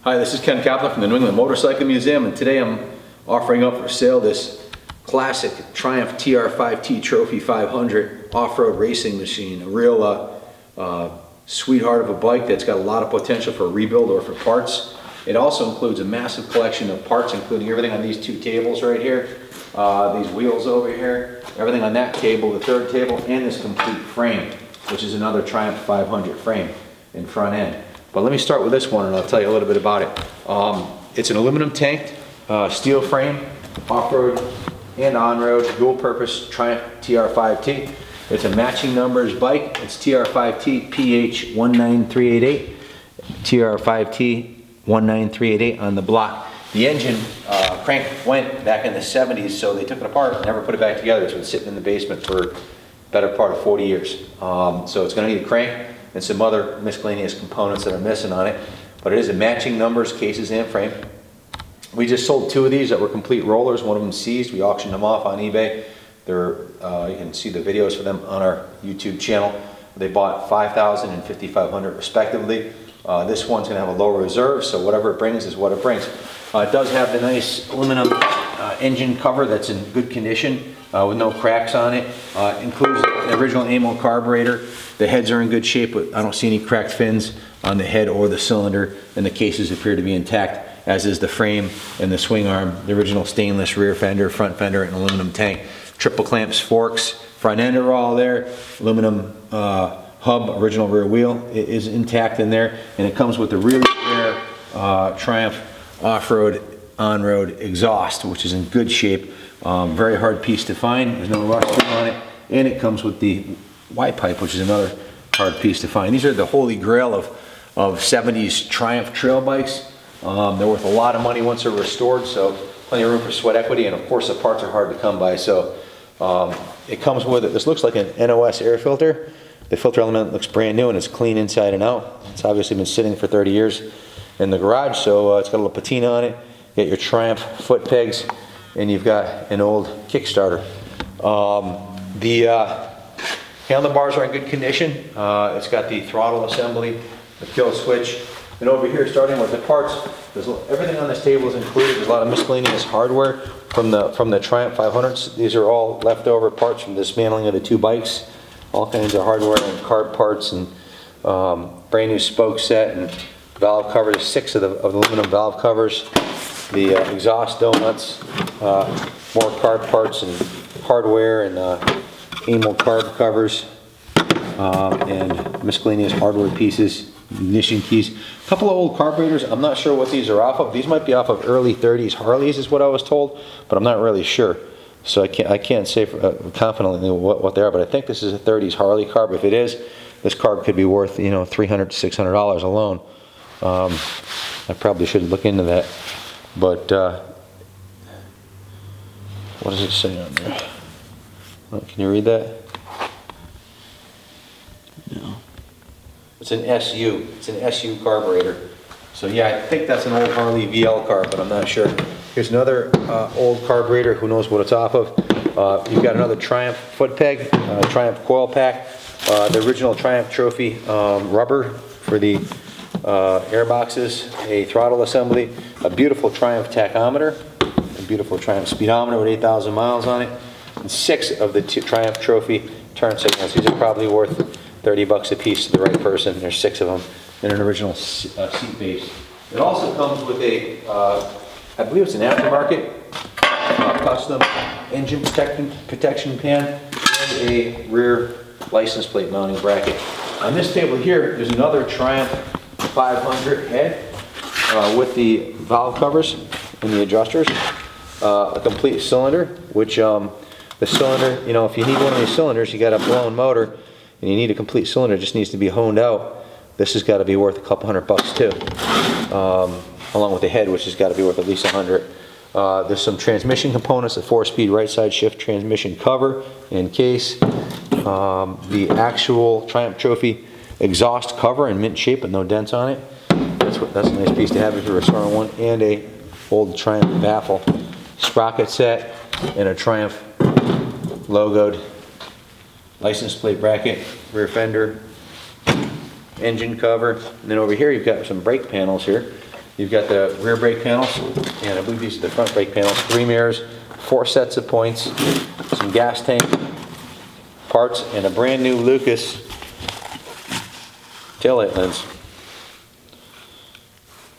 Hi, this is Ken Kaplan from the New England Motorcycle Museum, and today I'm offering up for sale this classic Triumph TR5T Trophy 500 off-road racing machine. A real sweetheart of a bike that's got a lot of potential for rebuild or for parts. It also includes a massive collection of parts, including everything on these two tables right here, these wheels over here, everything on that table, the third table, and this complete frame, which is another Triumph 500 frame in front end. But let me start with this one and I'll tell you a little bit about it. It's an aluminum tanked steel frame, off-road and on-road, dual-purpose Triumph TR5T. It's a matching numbers bike. It's TR5T PH19388, TR5T 19388 on the block. The engine crank went back in the 70s, so they took it apart and never put it back together. It's been sitting in the basement for the better part of 40 years. So it's going to need a crank and some other miscellaneous components that are missing on it. But it is a matching numbers, cases, and frame. We just sold two of these that were complete rollers. One of them seized. We auctioned them off on eBay. You can see the videos for them on our YouTube channel. They bought $5,000 and $5,500 respectively. This one's going to have a lower reserve, so whatever it brings is what it brings. It does have the nice aluminum engine cover that's in good condition with no cracks on it. Includes the original AMO carburetor. The heads are in good shape, but I don't see any cracked fins on the head or the cylinder, and the cases appear to be intact, as is the frame and the swing arm. The original stainless rear fender, front fender, and aluminum tank. Triple clamps, forks, front end are all there. Aluminum hub, original rear wheel is intact in there, and it comes with the really rare Triumph off-road, on-road exhaust, which is in good shape. Very hard piece to find. There's no rust on it, and it comes with the Y-pipe, which is another hard piece to find. These are the holy grail of 70s Triumph trail bikes. They're worth a lot of money once they're restored, so plenty of room for sweat equity, and of course the parts are hard to come by. So it comes with it. This looks like an NOS air filter. The filter element looks brand new and it's clean inside and out. It's obviously been sitting for 30 years in the garage, so it's got a little patina on it. You got your Triumph foot pegs, and you've got an old Kickstarter. The handlebars are in good condition. It's got the throttle assembly, the kill switch, and over here, starting with the parts, everything on this table is included. There's a lot of miscellaneous hardware from the Triumph 500s. These are all leftover parts from dismantling of the two bikes. All kinds of hardware and carb parts, and brand new spoke set and valve covers. 6 of the aluminum valve covers. The exhaust donuts, more carb parts and hardware, and AMO carb covers, and miscellaneous hardware pieces, ignition keys. A couple of old carburetors. I'm not sure what these are off of. These might be off of early 30s Harleys is what I was told, but I'm not really sure. So I can't say confidently what they are, but I think this is a 30s Harley carb. If it is, this carb could be worth, you know, $300 to $600 alone. I probably should look into that. But what does it say on there? Can you read that? No. It's an SU. It's an SU carburetor. So yeah, I think that's an old Harley VL carb, but I'm not sure. Here's another old carburetor. Who knows what it's off of? You've got another Triumph foot peg, Triumph coil pack, the original Triumph Trophy rubber for the air boxes, a throttle assembly, a beautiful Triumph tachometer, a beautiful Triumph speedometer with 8,000 miles on it, and 6 of the Triumph Trophy turn signals. These are probably worth 30 bucks a piece to the right person. There's 6 of them in an original seat base. It also comes with a, I believe it's an aftermarket custom engine protection pan and a rear license plate mounting bracket. On this table here, there's another Triumph 500 head with the valve covers and the adjusters, a complete cylinder, which the cylinder, you know, if you need one of these cylinders, you got a blown motor and you need a complete cylinder, it just needs to be honed out. This has got to be worth a couple $100 too, along with the head, which has got to be worth at least $100. There's some transmission components, a 4-speed right side shift transmission cover and case, the actual Triumph Trophy exhaust cover in mint shape with no dents on it. That's a nice piece to have if you're restoring one, and a old Triumph baffle, sprocket set, and a Triumph logoed license plate bracket, rear fender, engine cover, and then over here you've got some brake panels here. You've got the rear brake panels, and I believe these are the front brake panels. 3 mirrors, 4 sets of points, some gas tank parts, and a brand new Lucas taillight lens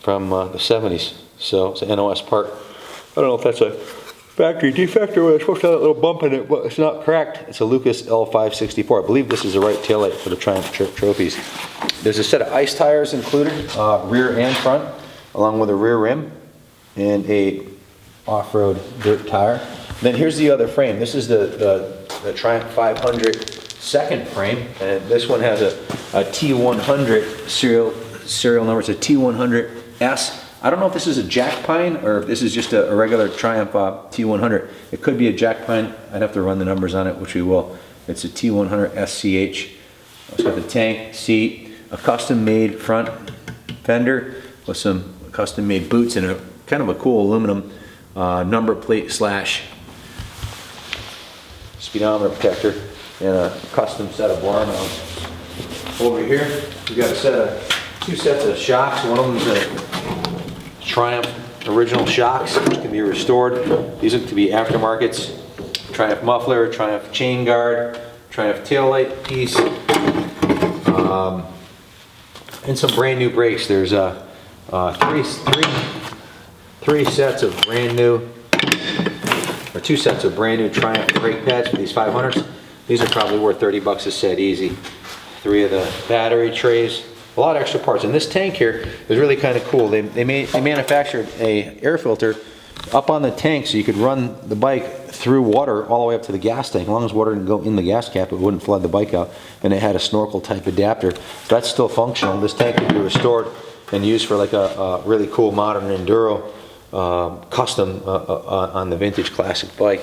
from the 70s. So it's an NOS part. I don't know if that's a factory defect or whether it's supposed to have a little bump in it, but it's not correct. It's a Lucas L564. I believe this is the right taillight for the Triumph Trophies. There's a set of ice tires included, rear and front, along with a rear rim and a off-road dirt tire. Then here's the other frame. This is the Triumph 500 second frame, and this one has a T100 serial number. It's a T100S. I don't know if this is a jack pine or if this is just a regular Triumph T100. It could be a jack pine. I'd have to run the numbers on it, which we will. It's a T100 SCH. It's got the tank, seat, a custom-made front fender with some custom-made boots and a kind of a cool aluminum number plate slash speedometer protector and a custom set of bar mounts. Over here, we've got two sets of shocks. One of them is a Triumph original shocks, which can be restored. These look to be aftermarkets. Triumph muffler, Triumph chain guard, Triumph taillight piece, and some brand new brakes. There's three sets of brand new, or 2 sets of brand new Triumph brake pads for these 500s. These are probably worth 30 bucks a set, easy. 3 of the battery trays. A lot of extra parts. And this tank here is really kind of cool. They manufactured a air filter up on the tank so you could run the bike through water all the way up to the gas tank. As long as water didn't go in the gas cap, it wouldn't flood the bike out. And it had a snorkel type adapter. That's still functional. This tank can be restored and used for like a really cool modern enduro custom on the vintage classic bike.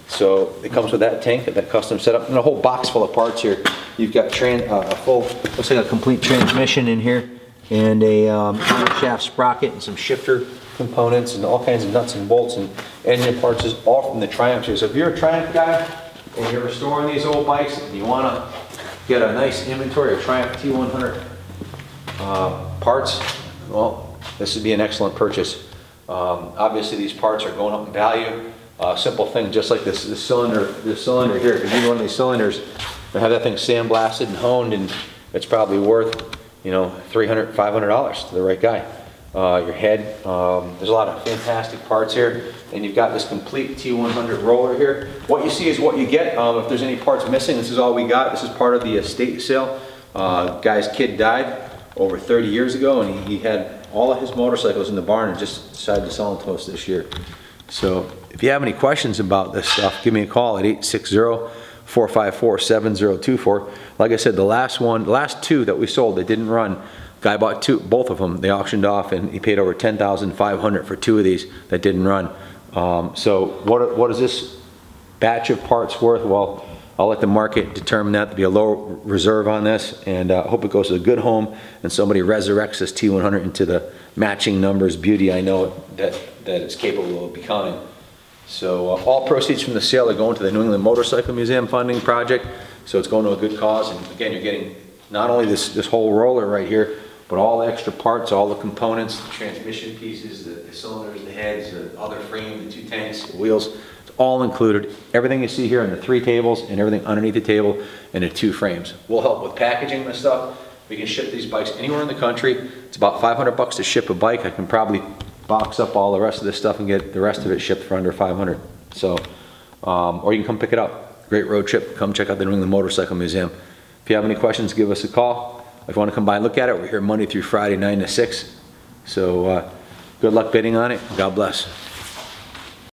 So it comes with that tank, that custom setup, and a whole box full of parts here. You've got a full, looks like a complete transmission in here, and a shaft sprocket and some shifter components and all kinds of nuts and bolts and engine parts, is all from the Triumph here. So if you're a Triumph guy and you're restoring these old bikes and you want to get a nice inventory of Triumph T100 parts, well, this would be an excellent purchase. Obviously these parts are going up in value. Simple thing, just like this cylinder here. If you need one of these cylinders, and have that thing sandblasted and honed, and it's probably worth, you know, $300, $500 to the right guy. Your head, there's a lot of fantastic parts here, and you've got this complete T100 roller here. What you see is what you get. If there's any parts missing, this is all we got. This is part of the estate sale. Guy's kid died over 30 years ago, and he had all of his motorcycles in the barn and just decided to sell them to us this year. So if you have any questions about this stuff, give me a call at 860-454-7024. Like I said, the last 2 that we sold that didn't run, guy bought both of them. They auctioned off, and he paid over $10,500 for 2 of these that didn't run. So what is this batch of parts worth? Well, I'll let the market determine that. There'll be a low reserve on this, and I hope it goes to a good home and somebody resurrects this T100 into the matching numbers beauty I know that it's capable of becoming. So all proceeds from the sale are going to the New England Motorcycle Museum funding project, so it's going to a good cause. And again, you're getting not only this whole roller right here, but all the extra parts, all the components, the transmission pieces, the cylinders, the heads, the other frame, the 2 tanks, the wheels. All included. Everything you see here in the 3 tables and everything underneath the table and the 2 frames. We'll help with packaging this stuff. We can ship these bikes anywhere in the country. It's about $500 to ship a bike. I can probably box up all the rest of this stuff and get the rest of it shipped for under $500. So, or you can come pick it up. Great road trip. Come check out the New England Motorcycle Museum. If you have any questions, give us a call. If you want to come by and look at it, we're here Monday through Friday, 9 to 6. So, good luck bidding on it. God bless.